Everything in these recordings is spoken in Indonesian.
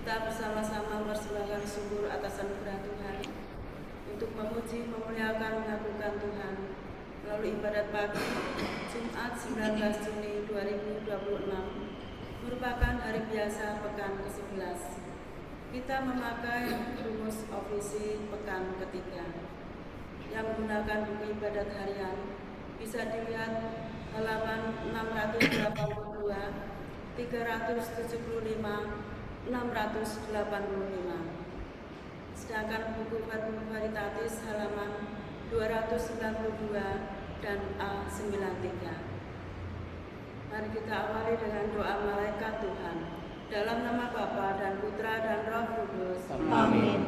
Kita bersama-sama mempersembahkan syukur atas anugerah Tuhan untuk memuji, memuliakan, mengagungkan Tuhan melalui ibadat pagi Jumat 19 Juni 2026 merupakan hari biasa pekan ke-11. Kita memakai rumus OVC pekan ketiga yang menggunakan buku ibadat harian. Bisa dilihat halaman 682, 375, 685. Sedangkan buku Verbum Veritatis halaman 292 dan A93. Mari kita awali dengan doa malaikat Tuhan. Dalam nama Bapa dan Putra dan Roh Kudus. Amin.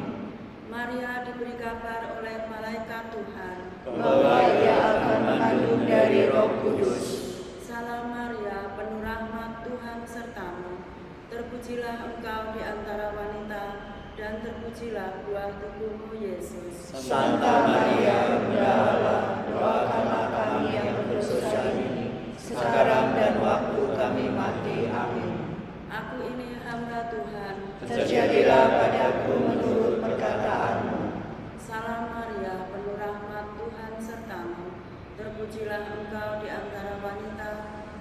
Maria diberi kabar oleh malaikat Tuhan bahwa ia akan mengandung dari Roh Kudus. Salam Maria, penuh rahmat, Tuhan sertamu. Terpujilah engkau di antara wanita, dan terpujilah buah tubuhmu Yesus. Santa Maria, Bunda Allah, doakanlah kami yang berdosa ini, sekarang dan waktu kami mati. Amin. Aku ini hamba Tuhan. Terjadilah padaku menurut perkataanmu. Salam Maria, penuh rahmat, Tuhan sertamu. Terpujilah engkau di antara wanita,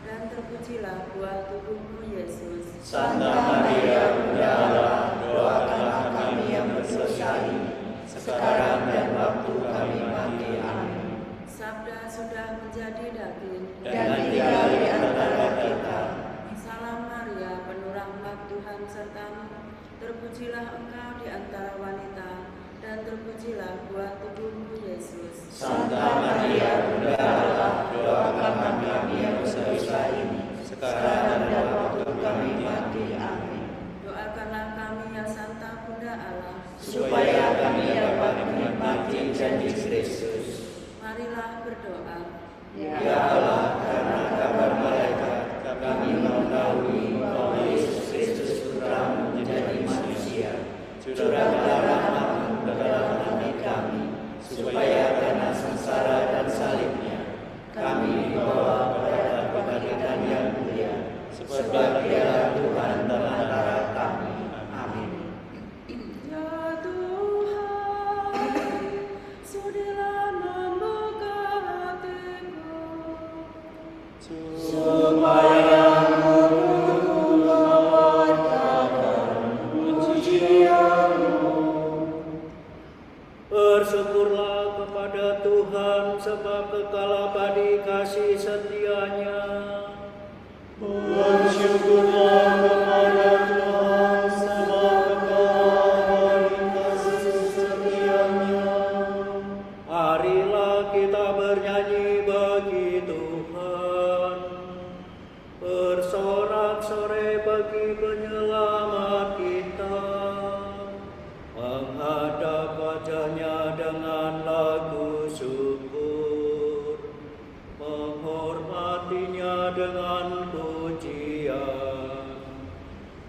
dan terpujilah buah tubuhmu Yesus. Santa Maria, Bunda Allah, doakanlah kami yang berdosa ini, sekarang dan waktu kami mati. Amin. Sabda sudah menjadi daging Dan tinggal di antara kita. Salam Maria, penuh rahmat, Tuhan sertamu. Terpujilah engkau di antara wanita, dan terpujilah buah tubuhmu Yesus. Santa Maria, Bunda Allah, doakanlah kami yang berdosa ini, sekarang dan waktu kami mati. Amin. Doakanlah kami ya Santa Bunda Allah, Supaya kami dapat menikmati janji Kristus. marilah berdoa. Ya Allah, karena kabar malaikat, kami mengetahui bahwa Yesus Kristus Putramu menjadi manusia. Curahkanlah rahmat-Mu dalam hati kami, supaya karena sengsara dan salibnya, kami dibawa kepada kebangkitan yang mulia, sebagai Tuhan dan antara kami. Amin. Ya Tuhan, sudilah membuka hatiku, Supaya bersyukurlah kepada Tuhan sebab kekal abadi kasih setianya. Bersyukurlah kepada Tuhan sebab kekal abadi kasih setianya. Marilah kita bernyanyi bagi Tuhan, bersorak-sorai bagi penyelamat kita, menghadap wajahnya dengan lagu syukur, menghormatinya dengan pujian.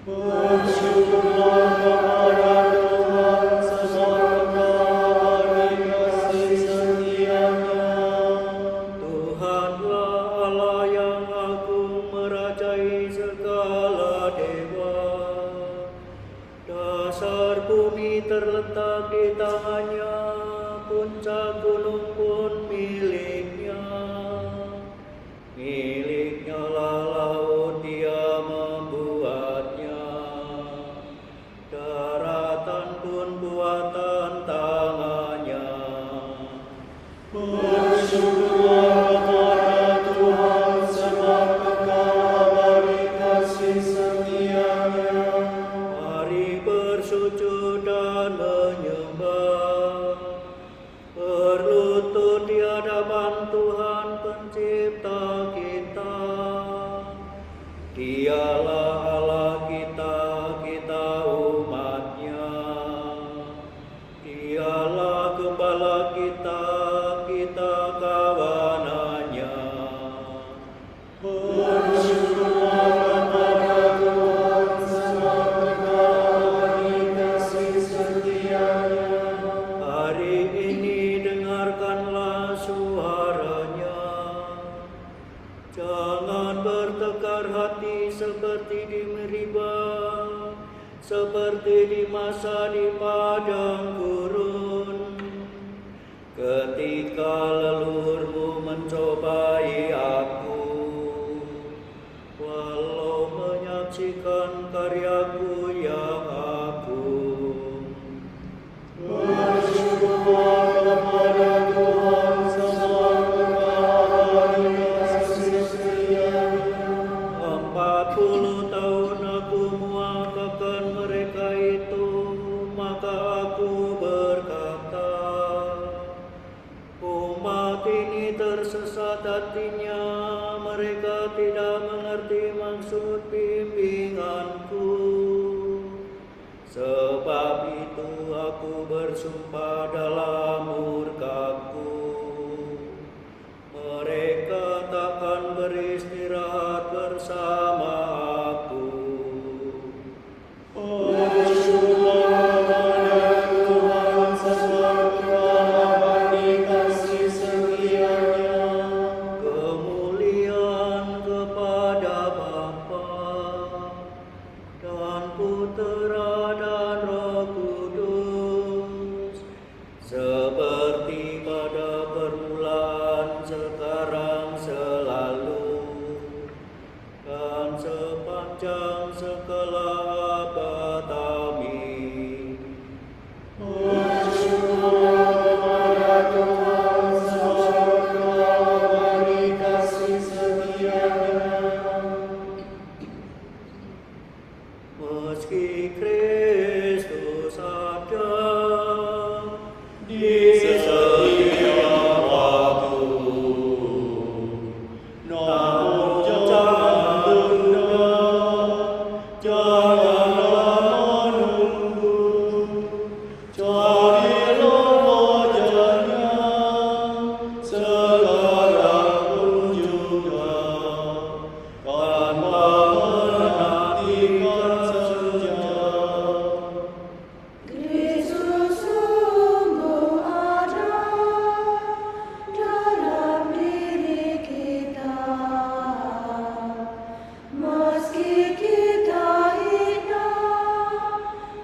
Bersyukurlah kepada Tuhan sebab kekal kasih setianya. Tuhanlah Allah yang agung merajai segala dewa. Dasar bumi terletak di tangannya, puncak gunung pun miliknya. Miliknya lah laut, Dia membuatnya. Daratan pun buatan tangannya. Bersyukurlah kepada Tuhan sebab kekal abadi kasih setianya. Mari bersujud dan menyembah, berlutut di hadapan Tuhan Pencipta kita. Dialah Allah kita, kita umat-Nya. Dialah Gembala kita, kita kawanannya. Bersyukurlah kepada Tuhan sebab kekal abadi kasih setianya. Hari ini dengarkanlah suaranya. Jangan bertekar hati seperti di Meribah, seperti di masa di padang gurun, ketika leluhurmu mencobai aku, walau menyaksikan karyaku yang agung. Bersyukur kepada Tuhan semua kekal kasih setia-Nya. 40 tahun aku muakakan mereka itu, maka aku berkata, umat ini tersesat hatinya, mereka tidak mengerti maksud bimbinganku. Sebab itu aku bersumpah dalam murkaku, mereka takkan beristirahat bersama aku. Bersyukur kepada Tuhan semua kasih setia-Nya. Kemuliaan kepada Bapa dan Putera dan Roh Kudus, seperti pada permulaan, sekarang, selalu, dan sepanjang segala abad. Amin. Bersyukur kepada Tuhan semua kasih setia-Nya. Meski Kristus ada di setiap waktu, namun jangan tunda, janganlah menunggu, carilah wajah-Nya sekarang pun juga, tanpa menantikan senja. Kristus sungguh ada dalam diri kita, meski kita hina,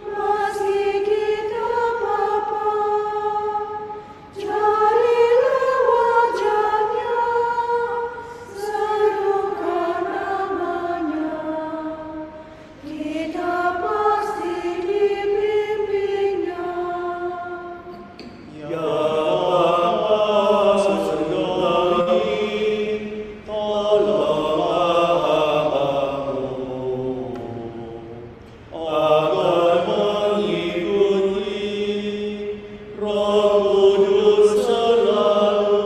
meski kita papa, carilah wajah-Nya, serukan namanya, kita pasti dibimbingnya. Ya Bapa surgawi, tolonglah hamba-Mu agar mengikuti Roh Kudus selalu,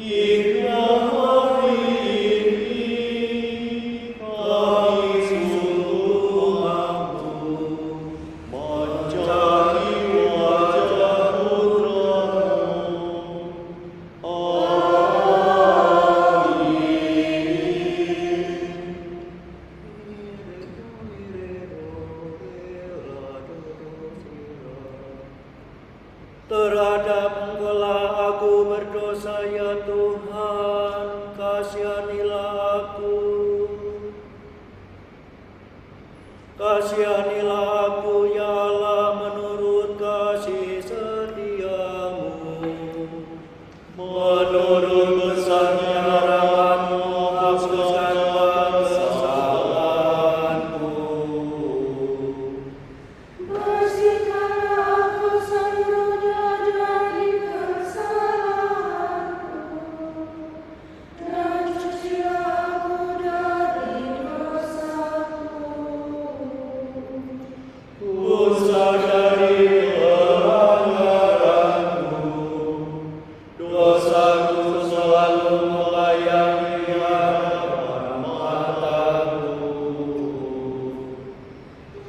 hingga hari ini kami sungguh mampu mencari wajah Putra-Mu. Terhadap Engkau-lah aku berdosa, ya Tuhan, kasihanilah aku. Kasihanilah aku, ya Allah, menurut kasih setia-Mu. Menurut besarnya rahmat-Mu, hapuskanlah kesalahanku. Bersihkanlah aku seluruhnya dari kesalahanku, dan cucilah aku dari dosaku. Ku sadari pelanggaranku, dosaku selalu melayani hadapan mataku.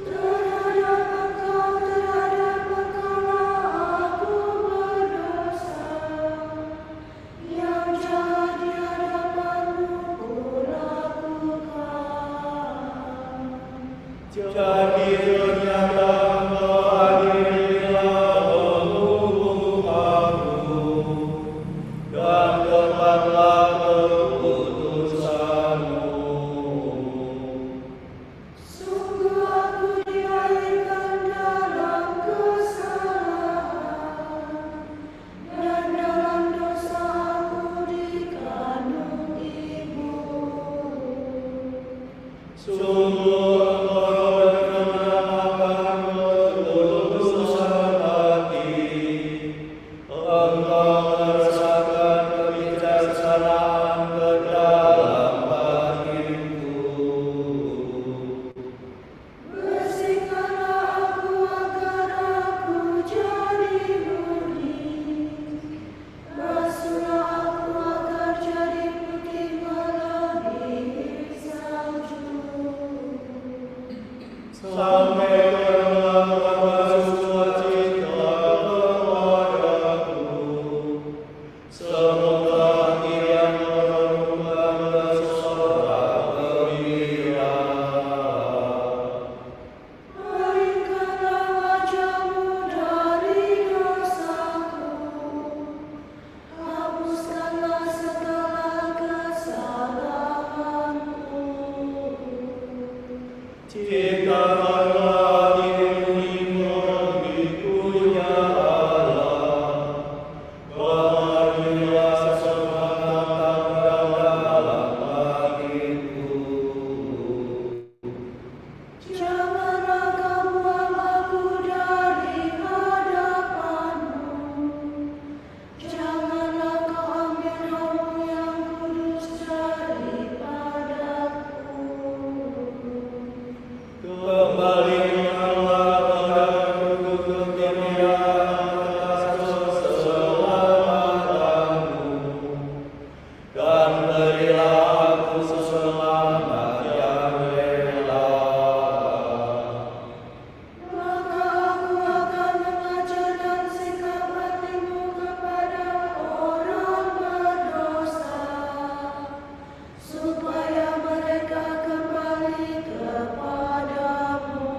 Terhadap Engkau-lah aku berdosa, yang jahat di hadapan-Mu kulakukan. Jadi ternyata Engkau adililah menghukum aku, dan tepatlah keputusan-Mu. Sungguh aku sampai kerendahan sukacita kepadaku. Semoga Ia menurunkan seorang gembira. Palingkanlah wajahmu dari dosaku, hapuskanlah segala kesalahanku. Ciptakanlah dirimu negeriku ya Allah, bahagialah semangat dalam hatiku. Janganlah kau buang aku dari hadapanmu, janganlah kau ambil rohmu yang kudus daripadaku. Kembalikanlah padaku kegembiraan atas keselamatanmu, dan berilah aku selamat yang rela. Maka aku akan mengajarkan sikap hatimu kepada orang berdosa, supaya mereka kembali kepadamu.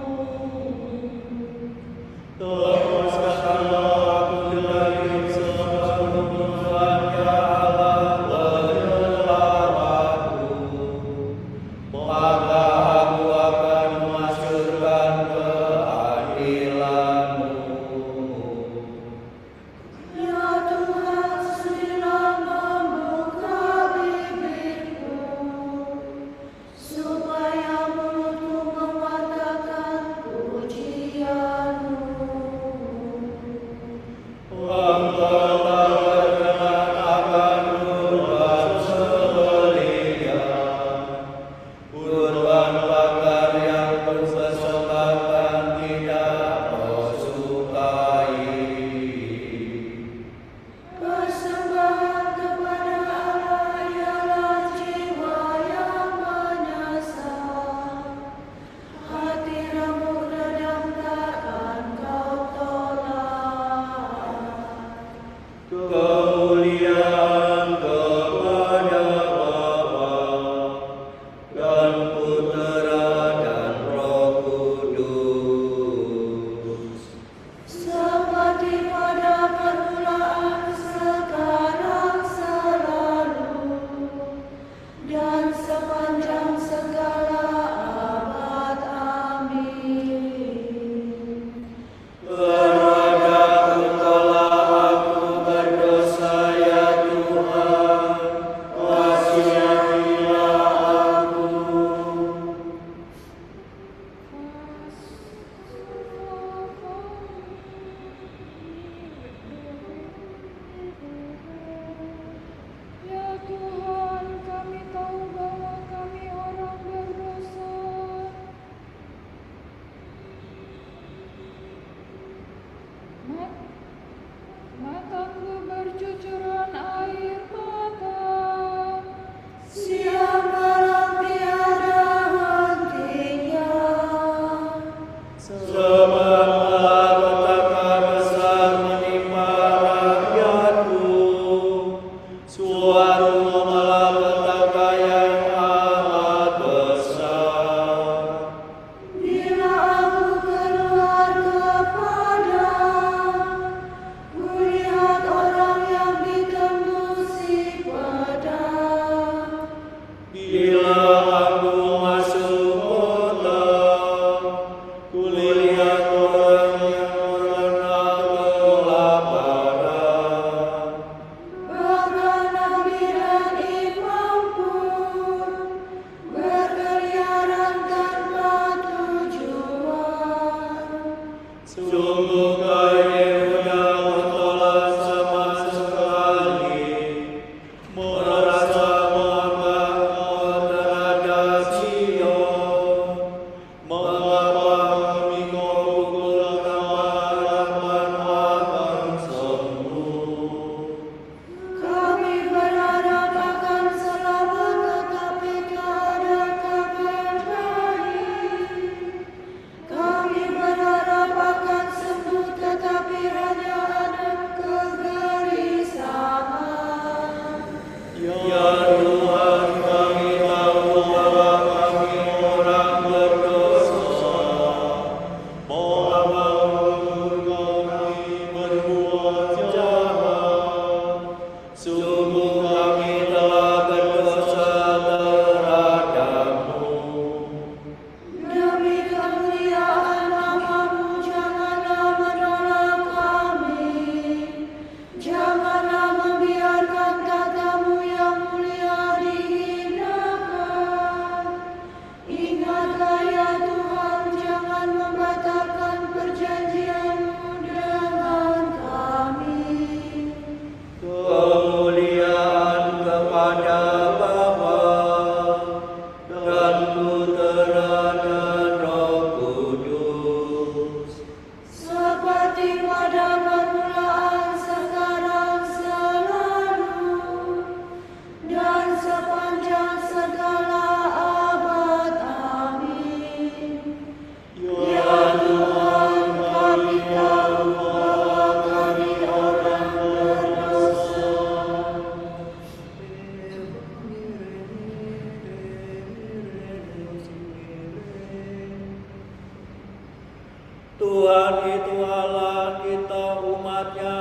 Tuhan itu Allah kita umatnya,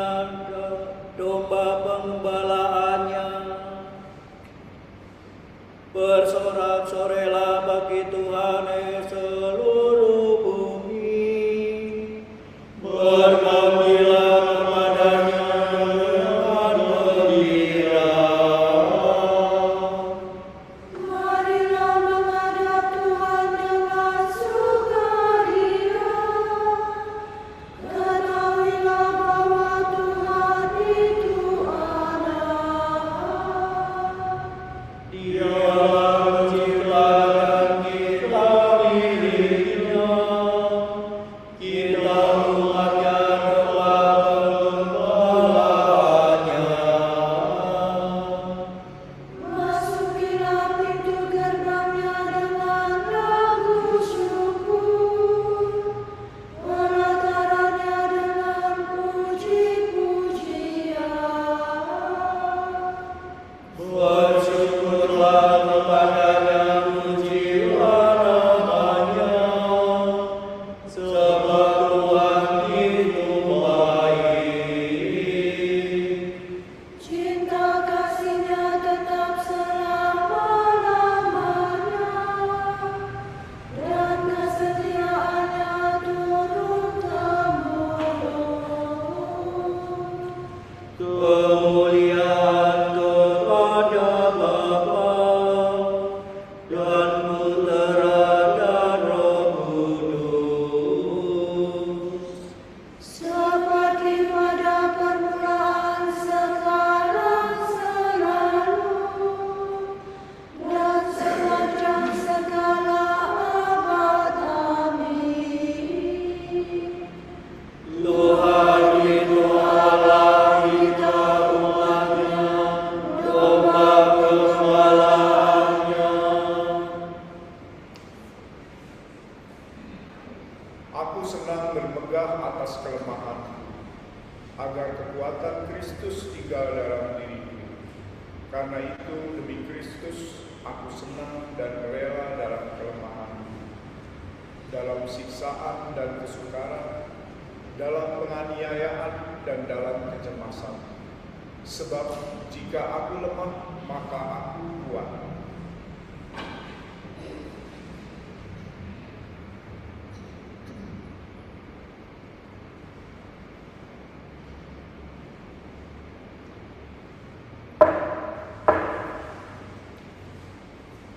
domba penggembalaannya. Bersorak-sorelah bagi Tuhan seluruh bumi. Bergembiralah kepadanya dengan gembira. Marilah menghadap Tuhan dengan sukaria. Ketahuilah bahwa Tuhan itu Allah. Dialah menciptakan kita miliknya. Kita umatnya, domba penggembalaannya. Masukilah pintu gerbangnya dengan lagu syukur, pelatarannya dengan puji-pujian. Bersyukurlah kepadanya, pujilah namanya, sebab Tuhan itu baik. Cinta kasihnya tetap selama-lamanya, dan kesetiaannya turun-temurun. Kemuliaan kepada Bapa dan Putera dan Roh Kudus. Seperti pada permulaan, sekarang, selalu, dan sepanjang segala abad. Amin. Tuhan itu Allah kita umatnya, domba penggembalaannya. Aku senang bermegah atas kelemahanku, agar kekuatan Kristus tinggal dalam diriku. Karena itu demi Kristus aku senang dan rela dalam kelemahanku, dalam siksaan dan kesukaran, dalam penganiayaan dan dalam kecemasan. Sebab jika aku lemah, maka aku kuat.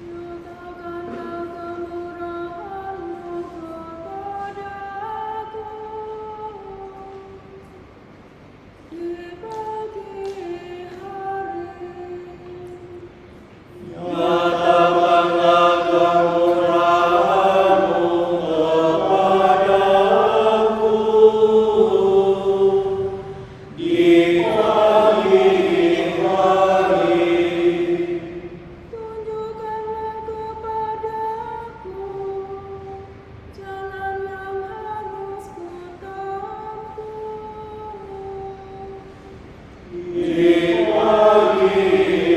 Nyatakanlah kemurahan-Mu kepadaku di pagi hari. Nyatakanlah kemurahan-Mu kepadaku di pagi hari. Tunjukkanlah kepadaku jalan yang harus kutempuh. Di pagi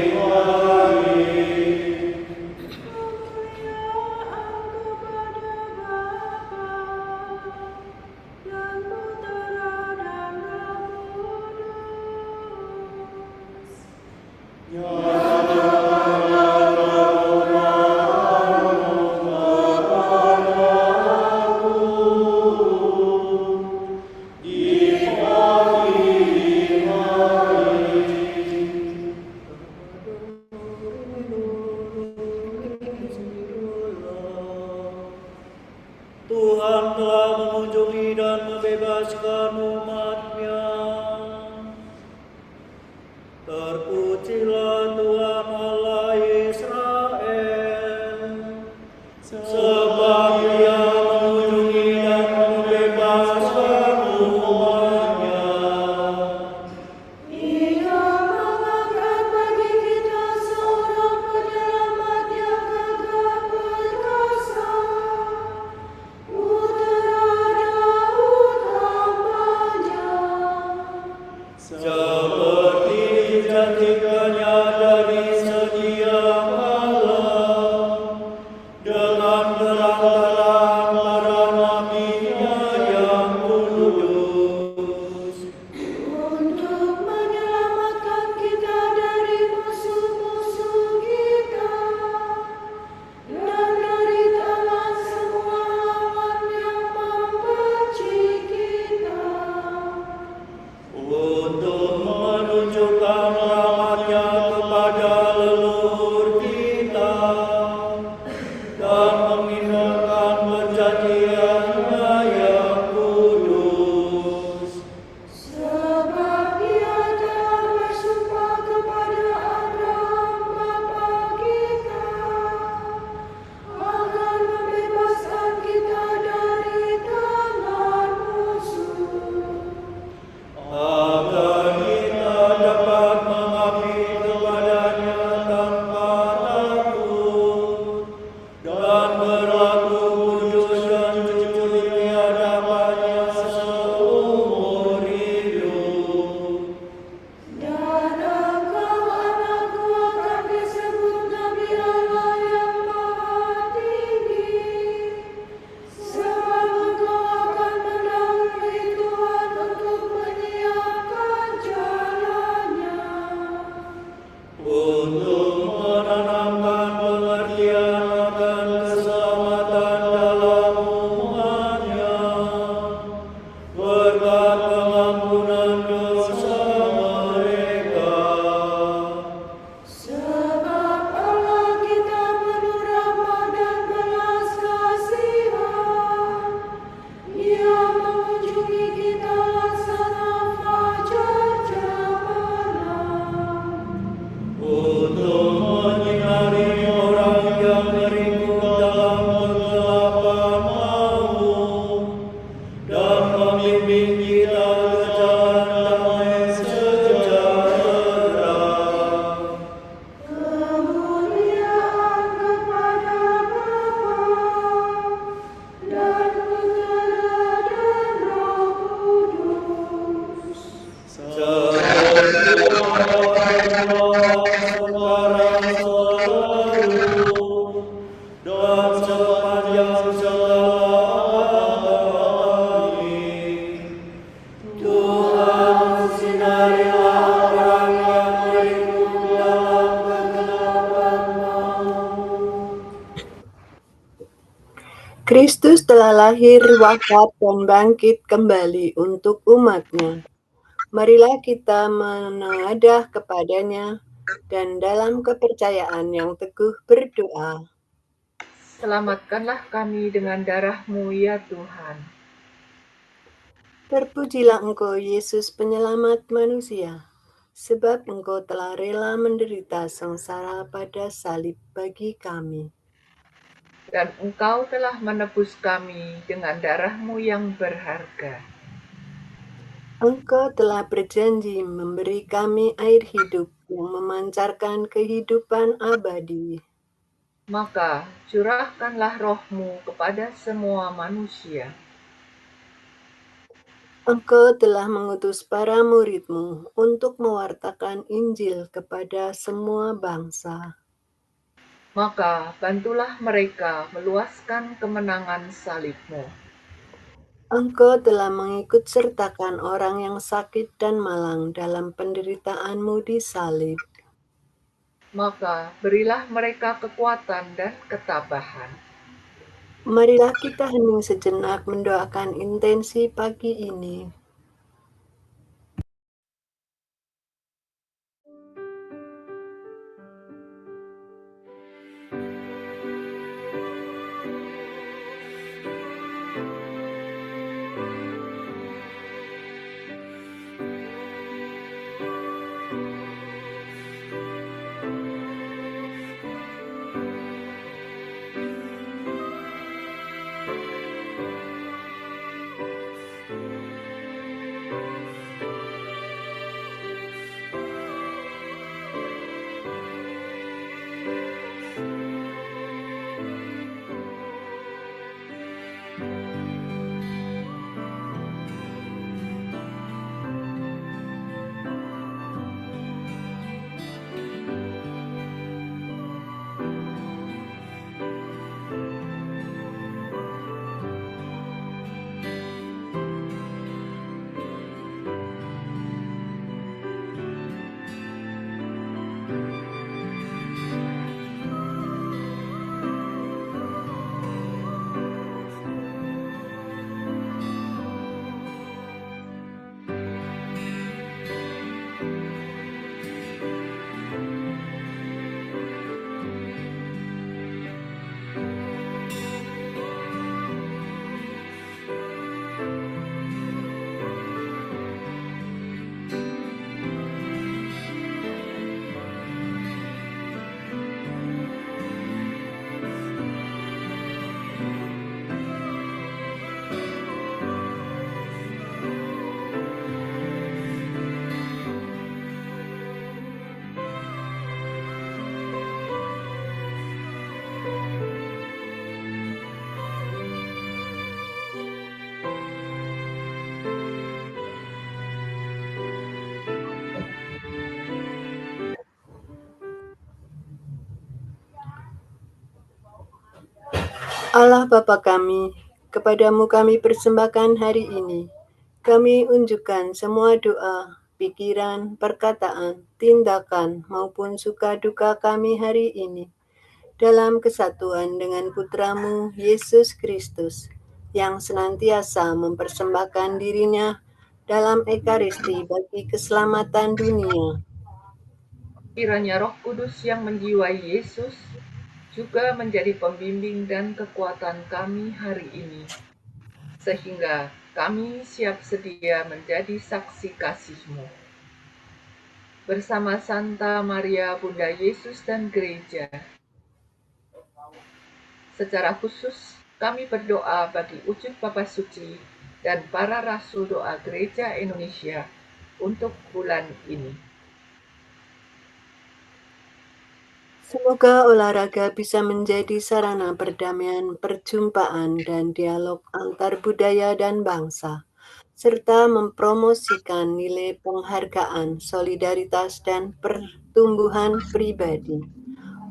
hari. Kemuliaan kepada Bapa dan Putera dan Roh Kudus. Nyatakanlah kemurahan-Mu kepadaku di pagi hari. Tuhan telah mengunjungi dan membebaskan umat-Nya. Terpujilah Tuhan Allah Israel, sebab Dia mengunjungi dan membebaskan umat-Nya. Ia mengangkat bagi kita seorang penyelamat yang gagah perkasa, Putera Daud hamba-Nya. Kristus telah lahir, wafat, dan bangkit kembali untuk umat-Nya. Marilah kita menadah kepadanya dan dalam kepercayaan yang teguh berdoa. Selamatkanlah kami dengan darah-Mu ya Tuhan. Terpujilah Engkau, Yesus penyelamat manusia, sebab Engkau telah rela menderita sengsara pada salib bagi kami. Dan Engkau telah menebus kami dengan darah-Mu yang berharga. Engkau telah berjanji memberi kami air hidup yang memancarkan kehidupan abadi. Maka curahkanlah roh-Mu kepada semua manusia. Engkau telah mengutus para murid-Mu untuk mewartakan Injil kepada semua bangsa. Maka bantulah mereka meluaskan kemenangan salib-Mu. Engkau telah mengikut sertakan orang yang sakit dan malang dalam penderitaan-Mu di salib. Maka berilah mereka kekuatan dan ketabahan. Marilah kita hening sejenak mendoakan intensi pagi ini. Allah Bapa kami, kepadamu kami persembahkan hari ini. Kami unjukkan semua doa, pikiran, perkataan, tindakan, maupun suka duka kami hari ini dalam kesatuan dengan Putramu Yesus Kristus, yang senantiasa mempersembahkan dirinya dalam Ekaristi bagi keselamatan dunia. Kiranya Roh Kudus yang menjiwai Yesus juga menjadi pembimbing dan kekuatan kami hari ini, sehingga kami siap sedia menjadi saksi kasih-Mu. Bersama Santa Maria Bunda Yesus dan Gereja, secara khusus kami berdoa bagi Ucut Papa Suci dan para Rasul Doa Gereja Indonesia untuk bulan ini. Semoga olahraga bisa menjadi sarana perdamaian, perjumpaan, dan dialog antar budaya dan bangsa, serta mempromosikan nilai penghargaan, solidaritas, dan pertumbuhan pribadi.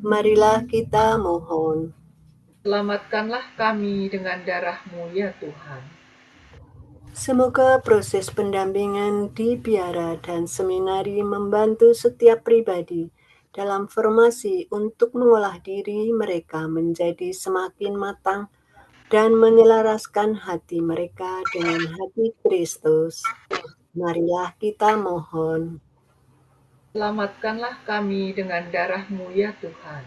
Marilah kita mohon. Selamatkanlah kami dengan darah-Mu ya Tuhan. Semoga proses pendampingan di biara dan seminari membantu setiap pribadi dalam formasi untuk mengolah diri mereka menjadi semakin matang dan menyelaraskan hati mereka dengan hati Kristus. Marilah kita mohon. Selamatkanlah kami dengan darah-Mu ya Tuhan.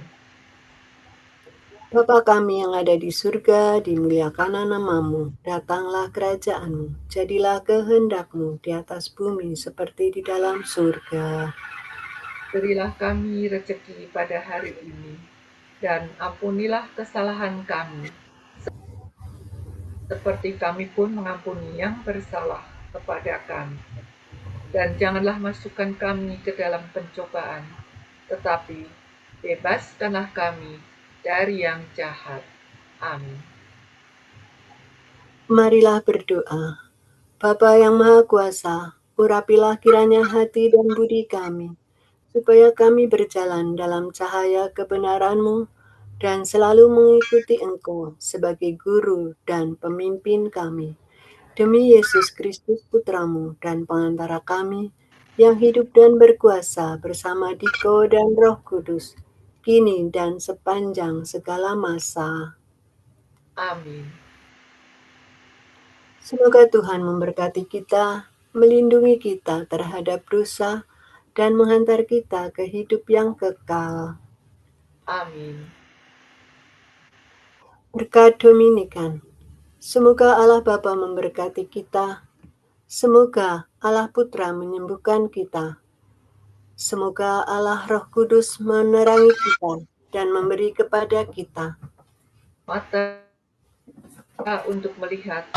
Bapa kami yang ada di surga, dimuliakanlah nama-Mu, datanglah kerajaan-Mu, jadilah kehendak-Mu di atas bumi seperti di dalam surga. Berilah kami rezeki pada hari ini, dan ampunilah kesalahan kami, seperti kami pun mengampuni yang bersalah kepada kami. Dan janganlah masukkan kami ke dalam pencobaan, tetapi bebaskanlah kami dari yang jahat. Amin. Marilah berdoa. Bapa yang Maha Kuasa, urapilah kiranya hati dan budi kami, supaya kami berjalan dalam cahaya kebenaran-Mu dan selalu mengikuti Engkau sebagai guru dan pemimpin kami. Demi Yesus Kristus Putra-Mu dan pengantara kami, yang hidup dan berkuasa bersama Dikau dan Roh Kudus, kini dan sepanjang segala masa. Amin. Semoga Tuhan memberkati kita, melindungi kita terhadap dosa, dan menghantar kita ke hidup yang kekal. Amin. Berkat Dominikan. Semoga Allah Bapa memberkati kita. Semoga Allah Putra menyembuhkan kita. Semoga Allah Roh Kudus menerangi kita dan memberi kepada kita Mata untuk melihat,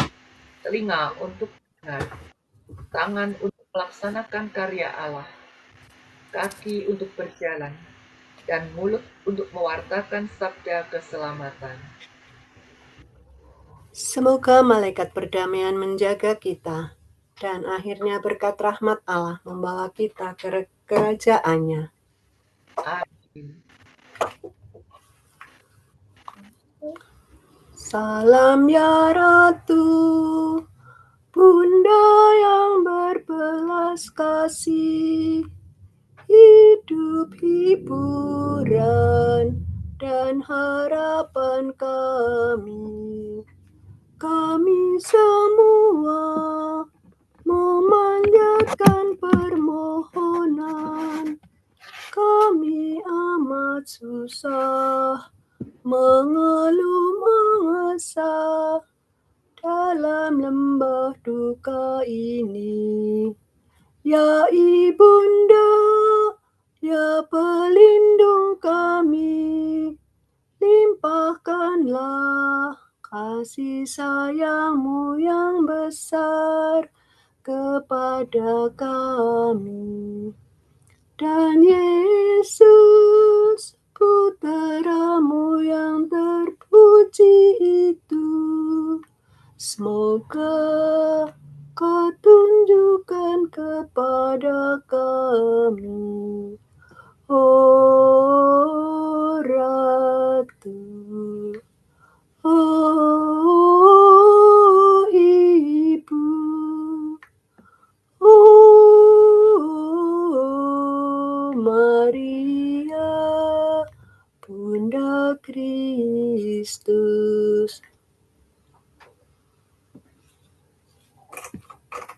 telinga untuk mendengar, tangan untuk melaksanakan karya Allah, kaki untuk berjalan, dan mulut untuk mewartakan sabda keselamatan. Semoga malaikat perdamaian menjaga kita, dan akhirnya berkat rahmat Allah membawa kita ke kerajaannya. Amin. Salam ya Ratu, Bunda yang berbelas kasih, hidup hiburan dan harapan kami. Kami semua memanjatkan permohonan. Kami amat susah, mengeluh mengesah dalam lembah duka ini. Ya Ibunda, ya pelindung kami, limpahkanlah kasih sayang-Mu yang besar kepada kami. Dan Yesus, Putra-Mu yang terpuji itu, semoga Kau tunjukkan kepada kami. Oh